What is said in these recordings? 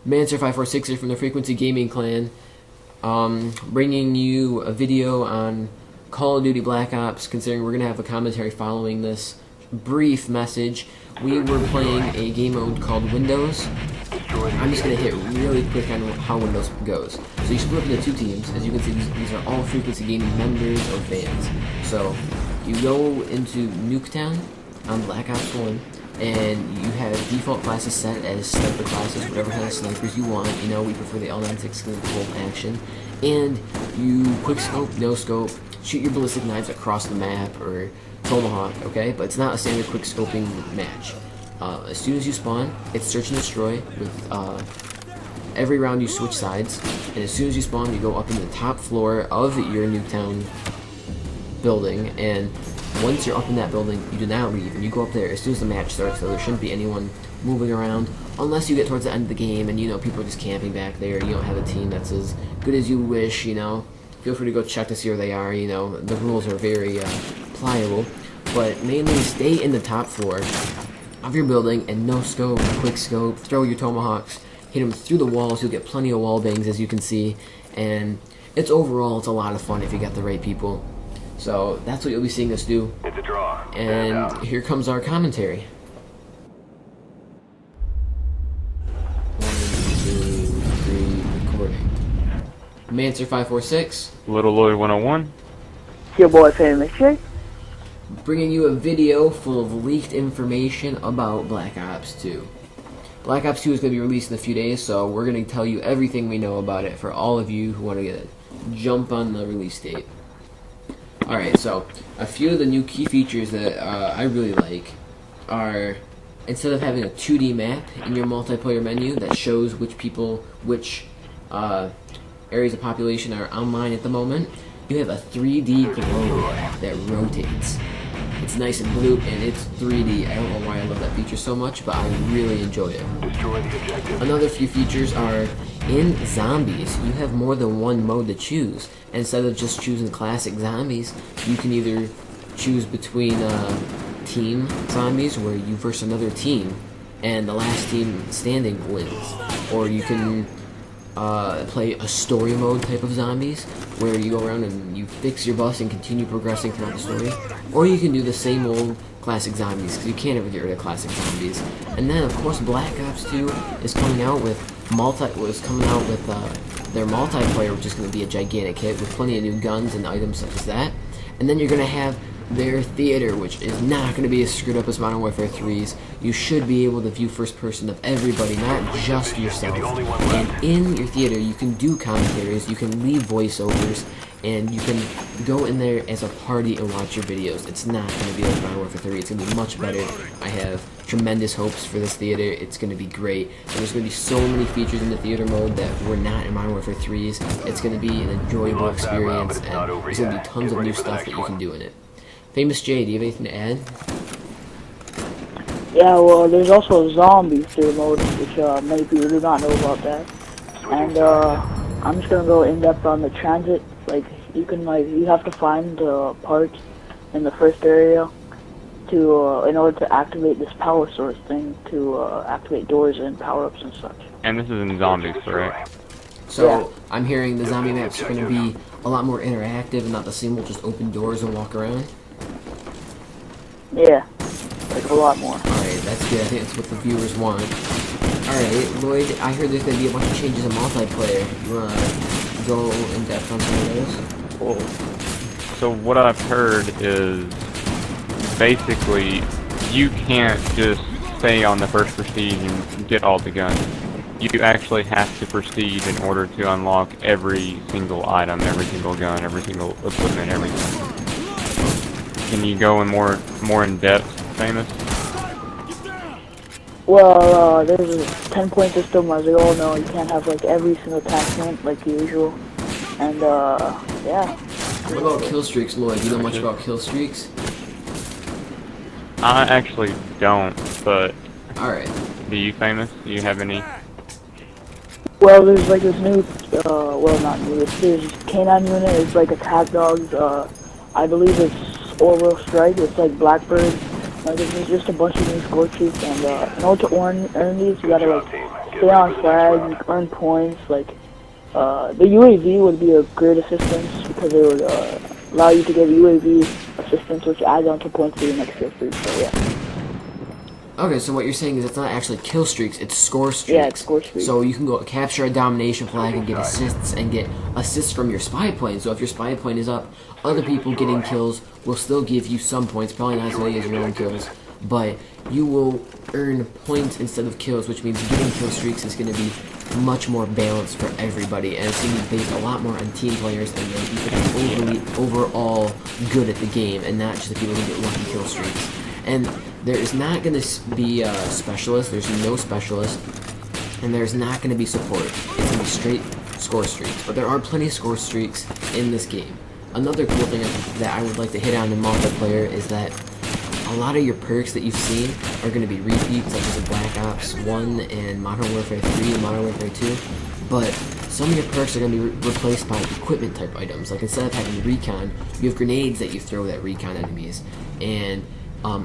Mancer546 here from the Frequency Gaming clan, bringing you a video on Call of Duty Black Ops, considering we're going to have a commentary following this brief message. We were playing a game mode called Windows. I'm just going to hit really quick on how Windows goes. So you split up into two teams. As you can see, these are all Frequency Gaming members or fans. So you go into Nuketown on Black Ops 1, and you have default classes set as sniper classes, whatever kind of snipers you want. You know, we prefer the L96 full action. And you quick scope, no scope, shoot your ballistic knives across the map, or tomahawk, okay? But it's not a standard quick scoping match. As soon as you spawn, it's search and destroy with every round you switch sides, and as soon as you spawn, you go up in the top floor of your Nuketown building, and once you're up in that building, you do not leave, and you go up there as soon as the match starts. So there shouldn't be anyone moving around unless you get towards the end of the game and you know people are just camping back there. You don't have a team that's as good as you wish, you know. Feel free to go check to see where they are. You know, the rules are very pliable, but mainly stay in the top floor of your building and no scope, quick scope, throw your tomahawks, hit them through the walls. You'll get plenty of wall bangs, as you can see, and it's a lot of fun if you got the right people. So that's what you'll be seeing us do. It's a draw. And here comes our commentary. 1, 2, 3, recording. Mancer546. Little Lloyd 101. It's your boy Famous Jay. Bringing you a video full of leaked information about Black Ops 2. Black Ops 2 is going to be released in a few days, so we're going to tell you everything we know about it for all of you who want to get a jump on the release date. Alright, so a few of the new key features that I really like are, instead of having a 2D map in your multiplayer menu that shows which areas of population are online at the moment, you have a 3D globe that rotates. It's nice and blue, and it's 3D. I don't know why I love that feature so much, but I really enjoy it. Destroy the objective. Another few features are, in zombies, you have more than one mode to choose. Instead of just choosing classic zombies, you can either choose between team zombies, where you verse another team, and the last team standing wins. Or you can play a story mode type of zombies, where you go around and you fix your bus and continue progressing throughout the story. Or you can do the same old classic zombies, because you can't ever get rid of classic zombies. And then, of course, Black Ops 2 is coming out with their multiplayer, which is going to be a gigantic hit with plenty of new guns and items such as that. And then you're going to have their theater, which is not going to be as screwed up as Modern Warfare 3's. You should be able to view first person of everybody, not just yourself. And in your theater, you can do commentaries, you can leave voiceovers, and you can go in there as a party and watch your videos. It's not going to be like Modern Warfare 3. It's going to be much better. I have tremendous hopes for this theater. It's going to be great. And there's going to be so many features in the theater mode that were not in Modern Warfare 3's. It's going to be an enjoyable experience, and there's going to be tons of new stuff that you can do in it. Famous Jay, do you have anything to add? Yeah, well, there's also a zombie theater mode, which many people do not know about that. And I'm just gonna go in depth on the transit. Like you have to find the parts in the first area to in order to activate this power source thing to activate doors and power ups and such. And this is in zombies, correct? So, yeah. I'm hearing the zombie maps are going to be a lot more interactive and not the same, we'll just open doors and walk around. Yeah, like a lot more. Alright, that's good. I think that's what the viewers want. Alright, Lloyd, I heard there's going to be a bunch of changes in multiplayer. You want to go in depth on some of those? Well, so what I've heard is basically you can't just stay on the first prestige and get all the guns. You actually have to proceed in order to unlock every single item, every single gun, every single equipment, everything. Can you go in more in depth, Famous? Well, there's a 10-point system, as we all know. You can't have like every single attachment like usual. And yeah. What about kill streaks, Lloyd? Do you know much about kill streaks? I actually don't, but Alright. do you, Famous? Do you have any? Well, there's like this new, well not new, there's K9 unit, it's like attack dogs, I believe it's Orwell Strike, it's like Blackbird, there's just a bunch of new score sheets, and in order to earn these, you gotta like stay on flags, earn points. Like the UAV would be a great assistance because it would allow you to get UAV assistance, which adds on to points for your next kill streak. So yeah. Okay, so what you're saying is it's not actually kill streaks, it's score streaks. Yeah, it's score streaks. So you can go capture a domination flag and get assists from your spy plane. So if your spy plane is up, other people getting kills will still give you some points, probably not as many as your own kills, but you will earn points instead of kills, which means getting kill streaks is going to be much more balanced for everybody, and it's going to be based a lot more on team players and then people overall good at the game, and not just the people who get lucky kill streaks. And there is not going to be a specialist, there's no specialist, and there's not going to be support. It's going to be straight score streaks, but there are plenty of score streaks in this game. Another cool thing that I would like to hit on in multiplayer is that a lot of your perks that you've seen are going to be repeats, like the Black Ops 1 and Modern Warfare 3 and Modern Warfare 2, but some of your perks are going to be replaced by equipment type items. Like instead of having recon, you have grenades that you throw at recon enemies, and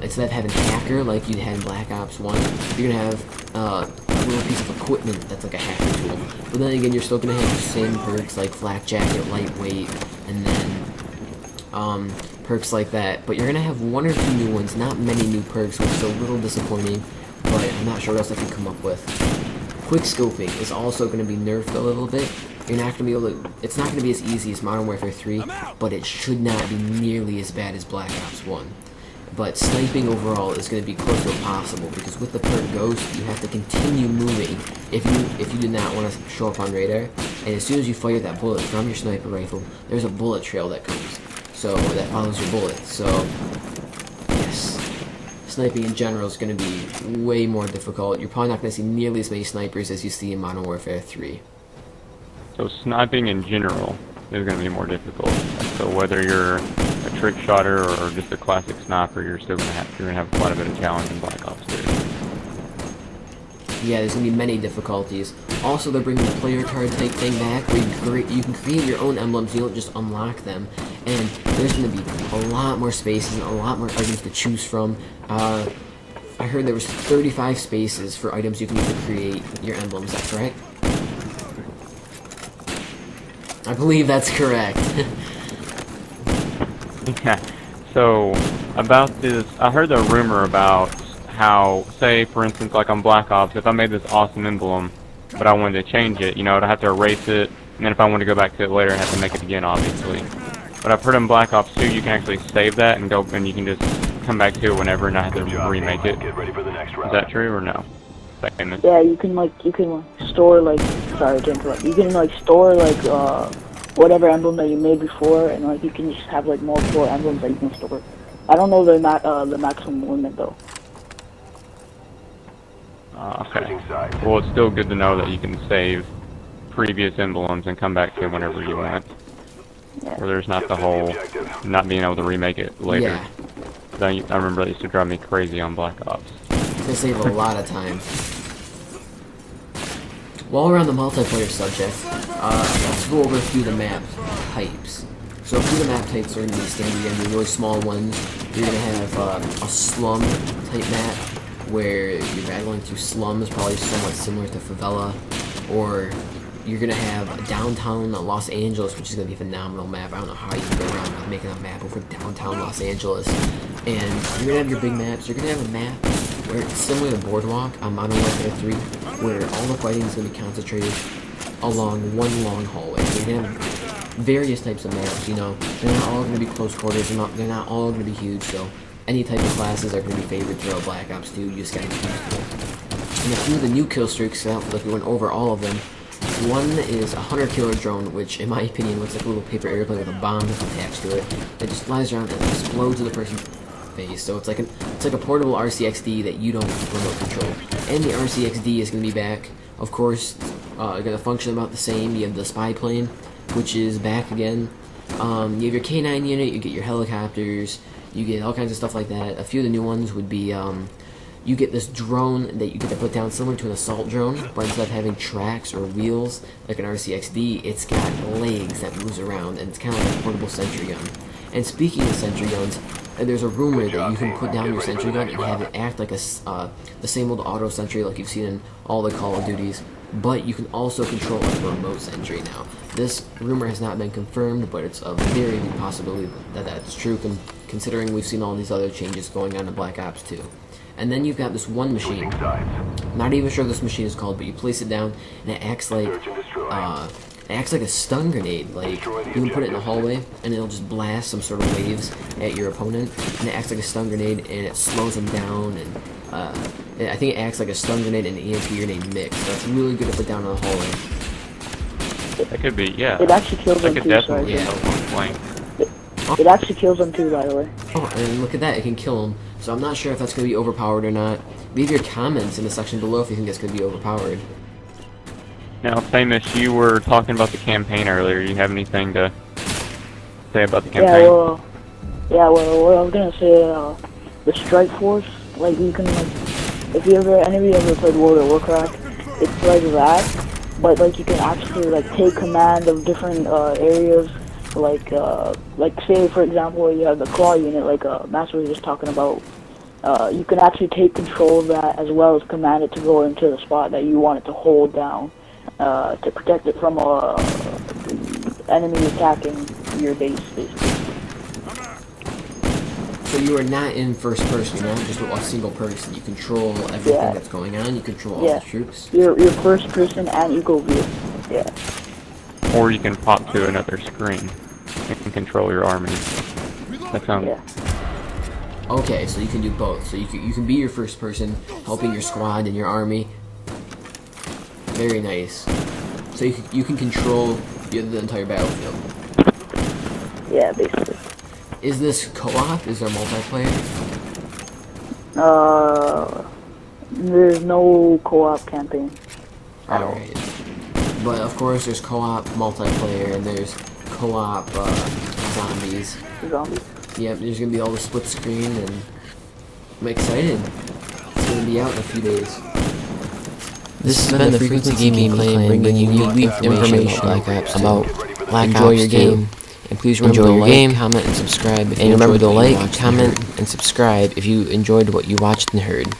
instead of having hacker like you had in Black Ops 1, you're going to have a little piece of equipment that's like a hacker tool. But then again, you're still going to have the same perks like flak jacket, lightweight, and then perks like that. But you're going to have one or two new ones, not many new perks, which is a little disappointing, but I'm not sure what else I can come up with. Quick scoping is also going to be nerfed a little bit. You're not going to be able to, it's not going to be as easy as Modern Warfare 3, but it should not be nearly as bad as Black Ops 1. But sniping overall is going to be close to impossible because with the perk Ghost, you have to continue moving if you do not want to show up on radar. And as soon as you fire that bullet from your sniper rifle, there's a bullet trail that comes, so that follows your bullet. So yes, sniping in general is going to be way more difficult. You're probably not going to see nearly as many snipers as you see in Modern Warfare 3. So sniping in general is going to be more difficult. So whether you're a trick shotter or just a classic sniper, you're still going to have quite a bit of challenge in Black Ops 2. Yeah, there's going to be many difficulties. Also, they're bringing the player card type thing back, where you can create your own emblems, you don't just unlock them. And there's going to be a lot more spaces and a lot more items to choose from. I heard there was 35 spaces for items you can use to create your emblems, is that correct? I believe that's correct. Yeah, so about this, I heard the rumor about how, say for instance like on Black Ops, if I made this awesome emblem, but I wanted to change it, you know, I'd have to erase it, and then if I wanted to go back to it later, I'd have to make it again, obviously. But I've heard in Black Ops 2, you can actually save that and go, and you can just come back to it whenever and not have to remake it. Is that true or no? Yeah, you can store like, sorry to interrupt, you can like store like whatever emblem that you made before, and like you can just have like multiple emblems that you can store. I don't know the maximum limit though. Okay. Well, it's still good to know that you can save previous emblems and come back to it whenever you want. Yeah. Where there's not the whole not being able to remake it later. Yeah. I remember that used to drive me crazy on Black Ops. They save a lot of time. While we're on the multiplayer subject, let's go over a few of the map types. So a few of the map types are going to be standard. You're going to be really small ones. You're going to have a slum type map where you're battling through slums, probably somewhat similar to Favela, or you're going to have downtown Los Angeles, which is going to be a phenomenal map. I don't know how you can go around making a map over downtown Los Angeles. And you're going to have your big maps. You're going to have a map where it's similar to Boardwalk on Modern Warfare 3, where all the fighting is going to be concentrated along one long hallway. So you're going to have various types of maps, you know. They're not all going to be close quarters, they're not all going to be huge, so any type of classes are going to be favored throughout Black Ops 2. You just got to get used to it. And a few of the new kill streaks, I don't feel like we went over all of them. One is a hunter-killer drone, which in my opinion looks like a little paper airplane with a bomb attached to it. It just flies around and explodes in the person's face. So it's like a portable RCXD that you don't remote control. And the RCXD is going to be back. Of course, going to function about the same. You have the spy plane, which is back again. You have your K9 unit, you get your helicopters, you get all kinds of stuff like that. A few of the new ones would be, you get this drone that you get to put down similar to an assault drone, but instead of having tracks or wheels like an RCXD, it's got legs that moves around, and it's kind of like a portable sentry gun. And speaking of sentry guns, there's a rumor that you can put down your sentry gun and have it act like the same old auto sentry like you've seen in all the Call of Duties, but you can also control like a remote sentry now. This rumor has not been confirmed, but it's a very big possibility that that's true, considering we've seen all these other changes going on in Black Ops 2. And then you've got this one machine. Not even sure what this machine is called, but you place it down and it acts like a stun grenade. Like, you can put it in the hallway and it'll just blast some sort of waves at your opponent, and it acts like a stun grenade and it slows them down, and I think it acts like a stun grenade and an EMP grenade mix. So it's really good to put down in the hallway. That could be, yeah. It actually kills them That too, could definitely sorry. help on flank. It actually kills them too, by the way. Oh, and look at that, it can kill them. So I'm not sure if that's going to be overpowered or not. Leave your comments in the section below if you think that's going to be overpowered. Now, Famous, you were talking about the campaign earlier. You have anything to say about the campaign? Yeah, well, what I was gonna say, the Strike Force, like, you can, like, if any of you ever played World of Warcraft, it's like that, but, like, you can actually, like, take command of different, areas, like, say, for example, you have the Claw unit, like, Master was just talking about, you can actually take control of that as well as command it to go into the spot that you want it to hold down, to protect it from, the enemy attacking your base, basically. So you are not in first person, you're not just a single person. You control everything that's going on, you control all the troops. You're first person and you go view. Yeah. Or you can pop to another screen and control your army. That sounds... Okay, so you can do both. So you can be your first person, helping your squad and your army. Very nice. So you can control the entire battlefield. Yeah, basically. Is this co-op? Is there multiplayer? There's no co-op campaign. Alright. But of course there's co-op multiplayer and there's co-op zombies. Zombies. Yep, there's gonna be all the split screen, and I'm excited. It's gonna be out in a few days. This has been the Frequency Gaming Clan, bringing you new information about Black Ops 2. Enjoy your game, and please remember to like, comment, and subscribe. And remember to like, comment, and subscribe if you enjoyed what you watched and heard.